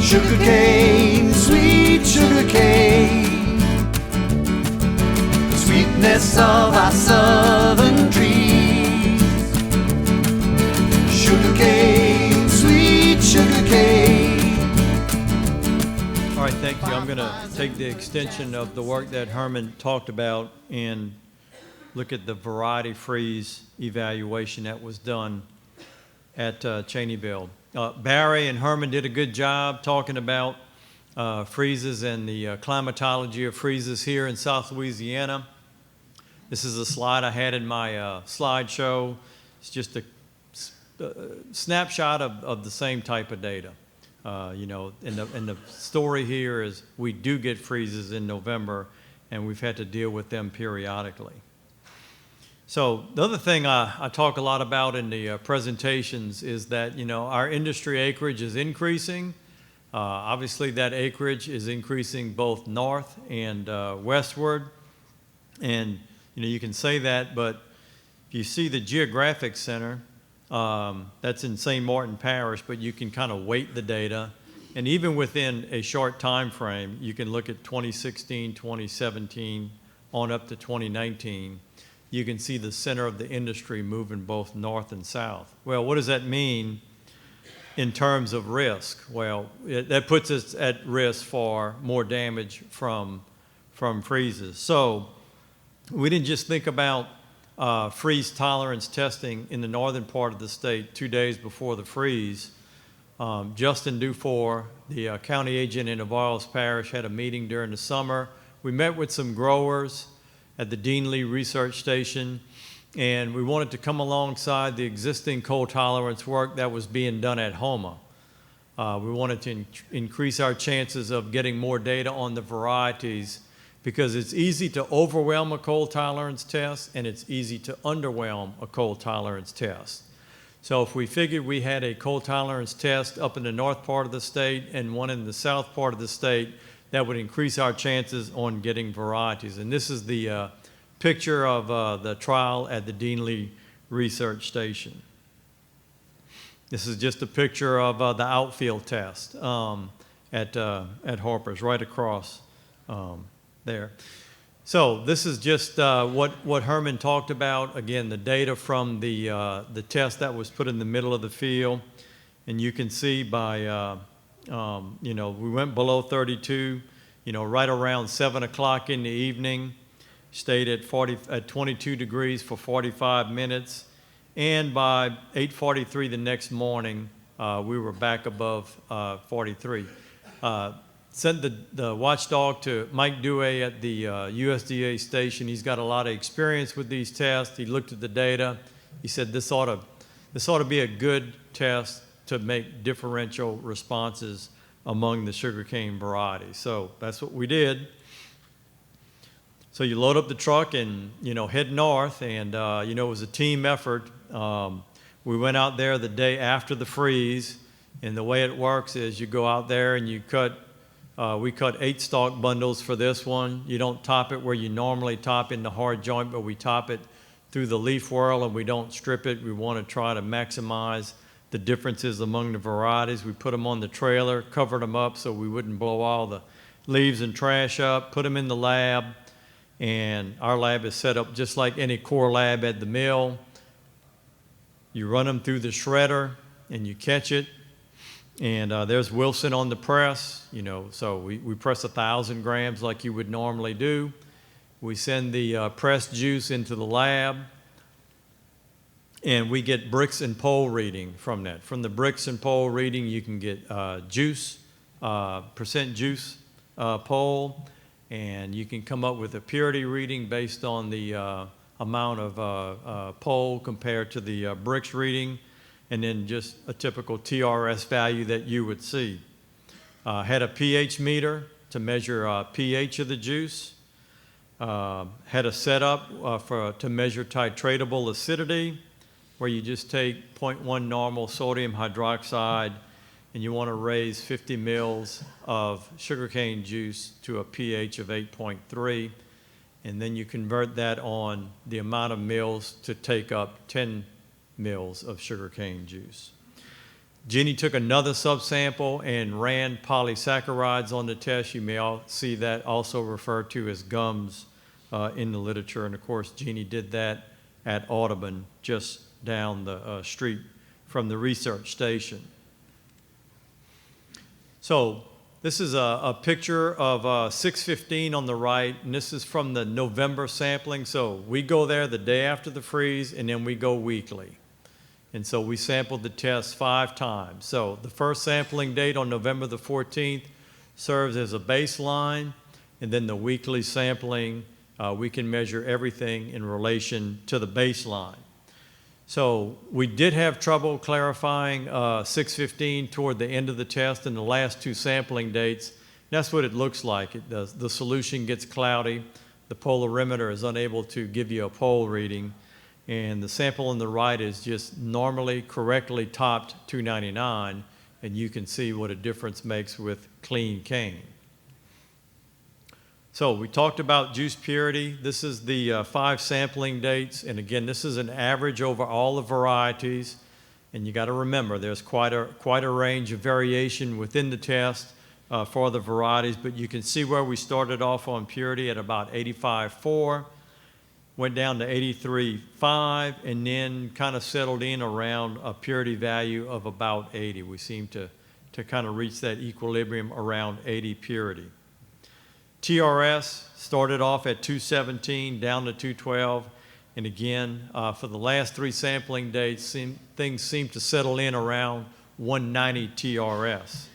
Sugarcane, sweet sugarcane, the sweetness of our southern trees. Sugarcane, sweet sugarcane. All right, thank you. I'm going to take the extension of the work that Herman talked about and look at the variety freeze evaluation that was done at Cheneyville. Barry and Herman did a good job talking about freezes and the climatology of freezes here in South Louisiana. This is a slide I had in my slideshow. It's just a snapshot of the same type of data. And the story here is we do get freezes in November, and we've had to deal with them periodically. So the other thing I talk a lot about in the presentations is that, our industry acreage is increasing. Obviously, that acreage is increasing both north and westward. And, you can say that, but if you see the geographic center, that's in St. Martin Parish, but you can kind of weight the data. And even within a short time frame, you can look at 2016, 2017, on up to 2019. You can see the center of the industry moving both north and south. Well, what does that mean in terms of risk? Well, that puts us at risk for more damage from freezes. So we didn't just think about freeze tolerance testing in the northern part of the state 2 days before the freeze. Justin Dufour, the county agent in Avoyelles Parish, had a meeting during the summer. We met with some growers at the Deanley Research Station, and we wanted to come alongside the existing cold tolerance work that was being done at Houma. We wanted to increase our chances of getting more data on the varieties, because it's easy to overwhelm a cold tolerance test and it's easy to underwhelm a cold tolerance test. So if we figured we had a cold tolerance test up in the north part of the state and one in the south part of the state, that would increase our chances on getting varieties. And this is the picture of the trial at the Deanley Research Station. This is just a picture of the Outfield Test at Harper's, right across there. So this is just what Herman talked about. Again, the data from the test that was put in the middle of the field. And you can see by we went below 32, right around 7 o'clock in the evening, stayed at 22 degrees for 45 minutes, and by 8:43 the next morning, we were back above 43. Sent the watchdog to Mike Dewey at the USDA station. He's got a lot of experience with these tests. He looked at the data. He said this ought to be a good test to make differential responses among the sugarcane varieties. So that's what we did. So you load up the truck and, head north, and, it was a team effort. We went out there the day after the freeze, and the way it works is you go out there and you we cut 8 stalk bundles for this one. You don't top it where you normally top in the hard joint, but we top it through the leaf whirl, and we don't strip it. We want to try to maximize the differences among the varieties. We put them on the trailer, covered them up so we wouldn't blow all the leaves and trash up, put them in the lab, and our lab is set up just like any core lab at the mill. You run them through the shredder, and you catch it, and there's Wilson on the press, so we press 1,000 grams like you would normally do. We send the pressed juice into the lab, and we get Brix and Pole reading from that. From the Brix and Pole reading, you can get percent juice Pole, and you can come up with a purity reading based on the amount of Pole compared to the Brix reading, and then just a typical TRS value that you would see. Had a pH meter to measure pH of the juice. Had a setup to measure titratable acidity, where you just take 0.1 normal sodium hydroxide and you want to raise 50 mils of sugarcane juice to a pH of 8.3, and then you convert that on the amount of mils to take up 10 mils of sugarcane juice. Jeannie took another subsample and ran polysaccharides on the test. You may all see that also referred to as gums in the literature. And of course, Jeannie did that at Audubon, just down the street from the research station. So this is a picture of 615 on the right, and this is from the November sampling. So we go there the day after the freeze, and then we go weekly. And so we sampled the test 5 times. So the first sampling date on November the 14th serves as a baseline, and then the weekly sampling, we can measure everything in relation to the baseline. So we did have trouble clarifying 615 toward the end of the test in the last 2 sampling dates. That's what it looks like. It does. The solution gets cloudy. The polarimeter is unable to give you a pole reading. And the sample on the right is just normally correctly topped 299, and you can see what a difference makes with clean cane. So we talked about juice purity. This is the 5 sampling dates, and again, this is an average over all the varieties. And you got to remember, there's quite a range of variation within the test for the varieties, but you can see where we started off on purity at about 85.4. Went down to 83.5, and then kind of settled in around a purity value of about 80. We seem to kind of reach that equilibrium around 80 purity. TRS started off at 217, down to 212, and again, for the last 3 sampling dates, things seem to settle in around 190 TRS.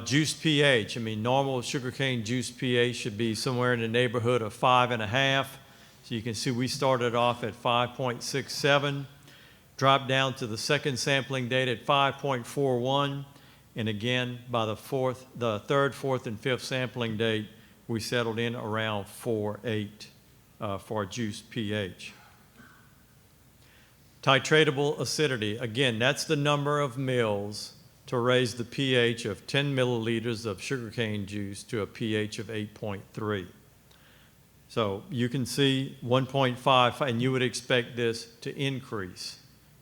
Juice pH, normal sugarcane juice pH should be somewhere in the neighborhood of 5.5. So you can see we started off at 5.67, dropped down to the second sampling date at 5.41, and again, by the third, fourth, and fifth sampling date, we settled in around 4.8 for juice pH. Titratable acidity, again, that's the number of mils to raise the pH of 10 milliliters of sugarcane juice to a pH of 8.3. So you can see 1.5, and you would expect this to increase.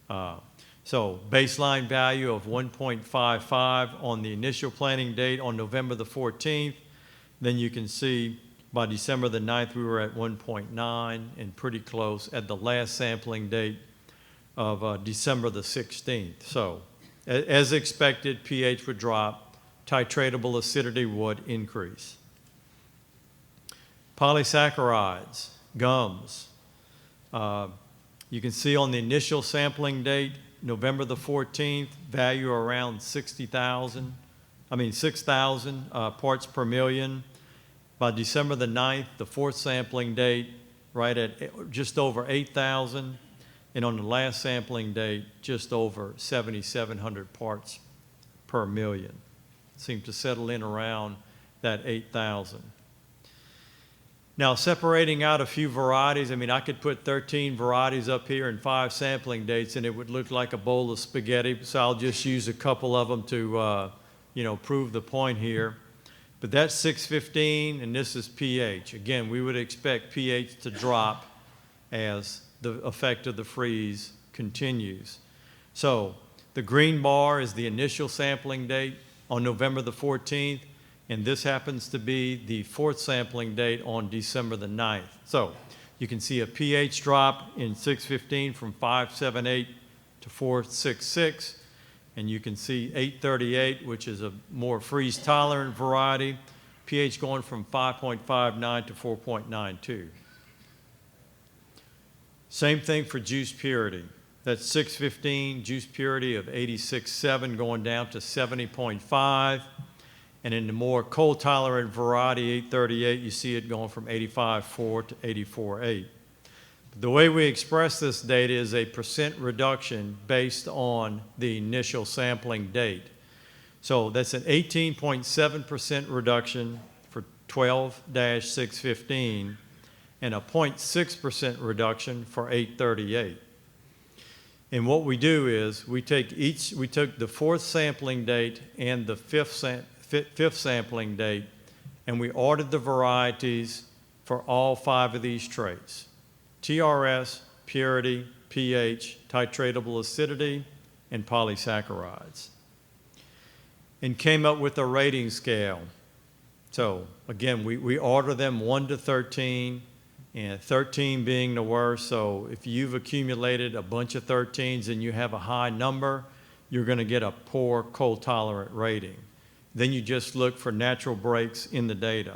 So baseline value of 1.55 on the initial planting date on November the 14th. Then you can see by December the 9th, we were at 1.9 and pretty close at the last sampling date of December the 16th. So as expected, pH would drop, titratable acidity would increase. Polysaccharides, gums. You can see on the initial sampling date, November the 14th, value around 6,000 parts per million. By December the 9th, the 4th sampling date, right at just over 8,000. And on the last sampling date, just over 7,700 parts per million. Seemed to settle in around that 8,000. Now, separating out a few varieties, I could put 13 varieties up here and 5 sampling dates, and it would look like a bowl of spaghetti, so I'll just use a couple of them to, prove the point here. But that's 615, and this is pH. Again, we would expect pH to drop as the effect of the freeze continues. So the green bar is the initial sampling date on November the 14th, and this happens to be the 4th sampling date on December the 9th. So you can see a pH drop in 615 from 578 to 466, and you can see 838, which is a more freeze-tolerant variety, pH going from 5.59 to 4.92. Same thing for juice purity. That's 615, juice purity of 86.7 going down to 70.5. And in the more cold-tolerant variety, 838, you see it going from 85.4 to 84.8. The way we express this data is a percent reduction based on the initial sampling date. So that's an 18.7% reduction for 12-615 and a 0.6% reduction for 838. And what we do is we took the 4th sampling date and the 5th sampling date, and we ordered the varieties for all 5 of these traits: TRS, purity, pH, titratable acidity, and polysaccharides. And came up with a rating scale. So again, we order them 1 to 13, and 13 being the worst. So if you've accumulated a bunch of 13s and you have a high number, you're going to get a poor cold tolerant rating. Then you just look for natural breaks in the data.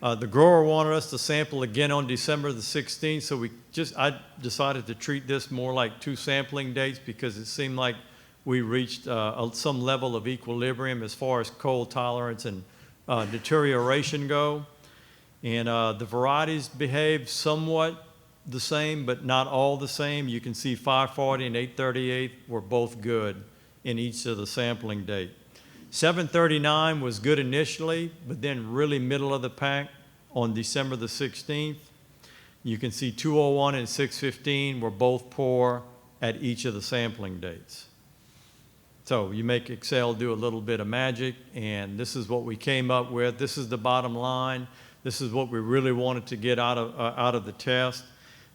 The grower wanted us to sample again on December the 16th, so I decided to treat this more like 2 sampling dates because it seemed like we reached some level of equilibrium as far as cold tolerance and deterioration go. And the varieties behaved somewhat the same, but not all the same. You can see 540 and 838 were both good in each of the sampling date. 739 was good initially, but then really middle of the pack on December the 16th. You can see 201 and 615 were both poor at each of the sampling dates. So you make Excel do a little bit of magic, and this is what we came up with. This is the bottom line. This is what we really wanted to get out of the test.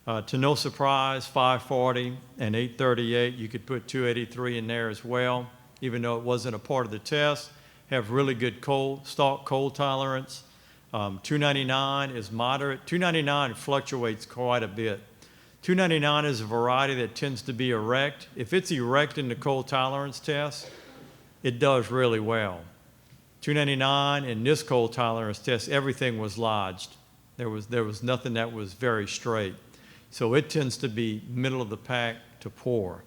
To no surprise, 540 and 838, you could put 283 in there as well, even though it wasn't a part of the test, have really good stalk cold tolerance. 299 is moderate. 299 fluctuates quite a bit. 299 is a variety that tends to be erect. If it's erect in the cold tolerance test, it does really well. 299 in this cold tolerance test, everything was lodged. There was nothing that was very straight. So it tends to be middle of the pack to poor.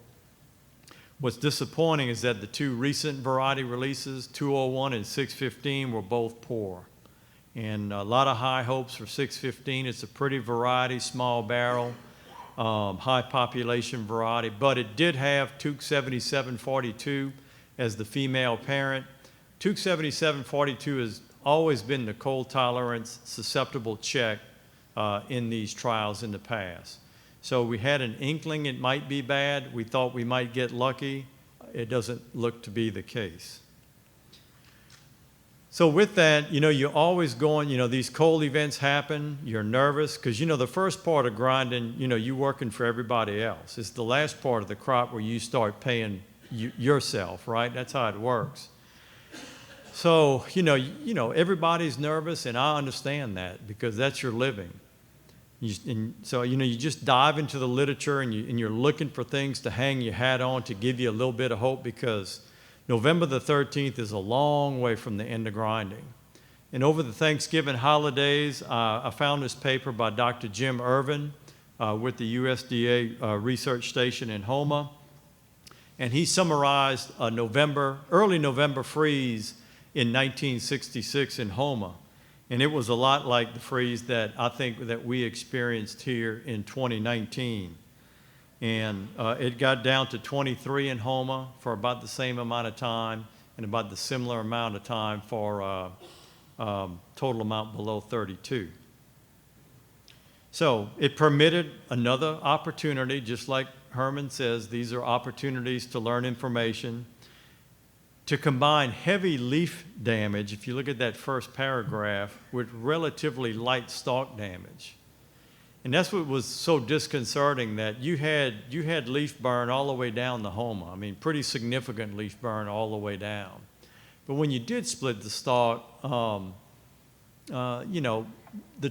What's disappointing is that the 2 recent variety releases, 201 and 615, were both poor. And a lot of high hopes for 615. It's a pretty variety, small barrel, high population variety, but it did have Tuke 7742 as the female parent. Tuke 7742 has always been the cold tolerance susceptible check in these trials in the past. So we had an inkling it might be bad. We thought we might get lucky. It doesn't look to be the case. So with that, you're always going, these cold events happen, you're nervous, because, the first part of grinding, you're working for everybody else. It's the last part of the crop where you start paying yourself, right? That's how it works. So, everybody's nervous, and I understand that because that's your living. So, you just dive into the literature and you're looking for things to hang your hat on to give you a little bit of hope, because November the 13th is a long way from the end of grinding. And over the Thanksgiving holidays, I found this paper by Dr. Jim Irvin with the USDA research station in Houma. And he summarized a early November freeze in 1966 in Houma. And it was a lot like the freeze that I think that we experienced here in 2019. And it got down to 23 in Houma for about the same amount of time, and about the similar amount of time for total amount below 32. So it permitted another opportunity, just like Herman says, these are opportunities to learn information, to combine heavy leaf damage, if you look at that first paragraph, with relatively light stalk damage. And that's what was so disconcerting, that you had leaf burn all the way down the Houma. I mean, pretty significant leaf burn all the way down. But when you did split the stalk, the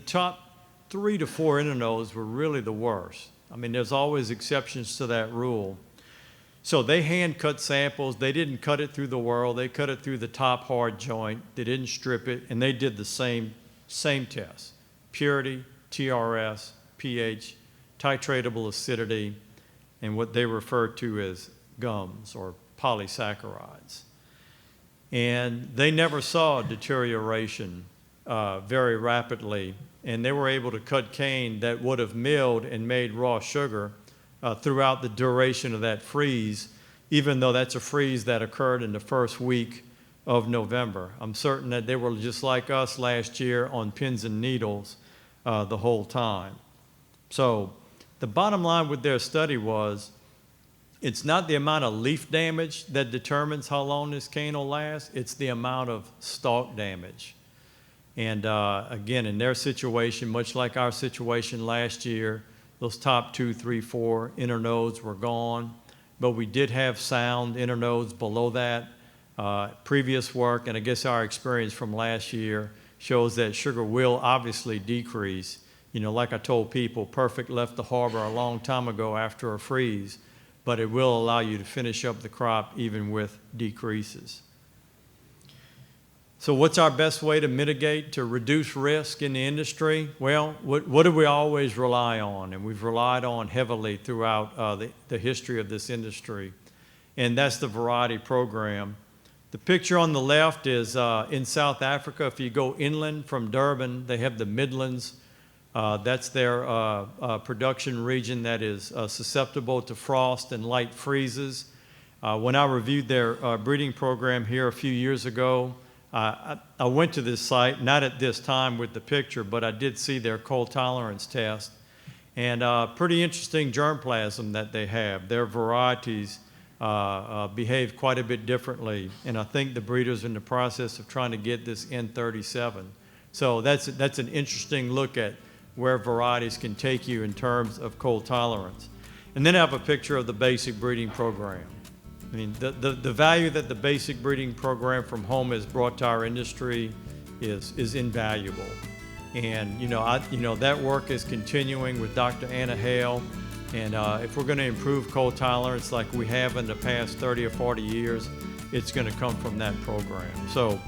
top 3 to 4 internodes were really the worst. I mean, there's always exceptions to that rule. So they hand cut samples. They didn't cut it through the whorl. They cut it through the top hard joint. They didn't strip it, and they did the same test: purity, TRS, pH, titratable acidity, and what they refer to as gums or polysaccharides. And they never saw deterioration very rapidly, and they were able to cut cane that would have milled and made raw sugar throughout the duration of that freeze, even though that's a freeze that occurred in the first week of November. I'm certain that they were just like us last year on pins and needles the whole time. So the bottom line with their study was, it's not the amount of leaf damage that determines how long this cane will last, it's the amount of stalk damage. And again, in their situation, much like our situation last year, those top 2, 3, 4 internodes were gone. but we did have sound internodes below that. Previous work, and I guess our experience from last year, shows that sugar will obviously decrease. You know, like I told people, Perfect left the harbor a long time ago after a freeze, but it will allow you to finish up the crop even with decreases. So what's our best way to mitigate, to reduce risk in the industry? Well, what do we always rely on? And we've relied on heavily throughout the history of this industry, and that's the variety program. The picture on the left is in South Africa. If you go inland from Durban, they have the Midlands. That's their production region that is susceptible to frost and light freezes. When I reviewed their breeding program here a few years ago, I went to this site, not at this time with the picture, but I did see their cold tolerance test. And pretty interesting germplasm that they have. Their varieties behave quite a bit differently. And I think the breeders are in the process of trying to get this N37. So that's an interesting look at where varieties can take you in terms of cold tolerance. And then I have a picture of the basic breeding program. I mean, the value that the basic breeding program from home has brought to our industry is invaluable. And that work is continuing with Dr. Anna Hale. And if we're going to improve cold tolerance like we have in the past 30 or 40 years, it's going to come from that program. So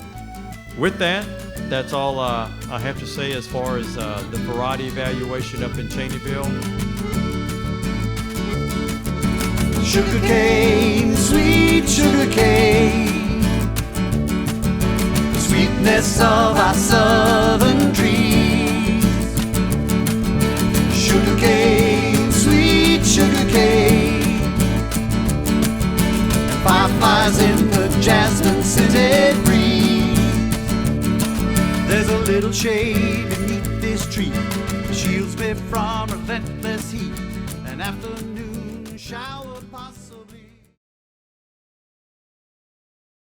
with that, that's all I have to say as far as the variety evaluation up in Cheneyville. Sugarcane, sweet sugarcane, the sweetness of our southern trees. Sugarcane, sweet sugarcane, and fireflies in the jasmine scented breeze. There's a little shade beneath this tree that shields me from relentless heat. An afternoon shower possible.